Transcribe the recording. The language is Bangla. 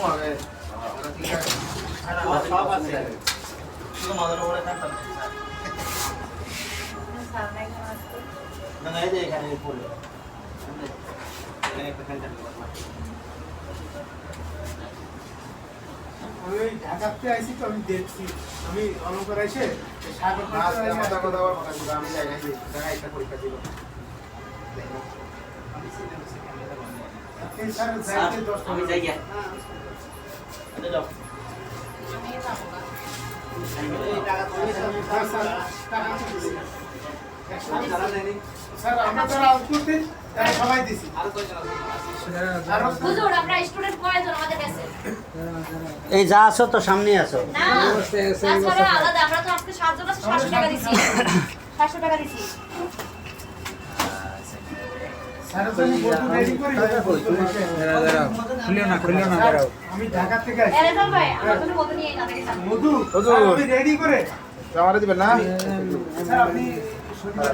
হবে সব আছে শুধু মাদার উপরে থাকতাম না না এই যে এখানে পড়ে এখানে একটা সেন্টার আমি ঢাকাতে আইছি তো আমি দেখছি আমি অলঙ্কার এসে সাগর মাথা কথা বলবো আমি যাই নাই ঢাকা একটা পরীক্ষা দিব আমি যাই গিয়া আচ্ছা যাও স্যার আমরা যারা আউট করতে তারা সবাই দিছি হুজুর আমরা স্টুডেন্ট কয়জন আমাদের কাছে এই যা আছো তো সামনে আছো না তাছাড়া আলাদা আমরা তো আজকে 7 জন আছে 700 টাকা দিছি 700 টাকা দিছি স্যার তো আমি বোর্ড রেডি করি খুলিও না দাঁড়াও আমি ঢাকা থেকে আইছি এরেজাল ভাই আমার জন্য মত নিয়ে না দেখেন মধু আমি রেডি করে আমারে দিবেন না স্যার আপনি শনিবার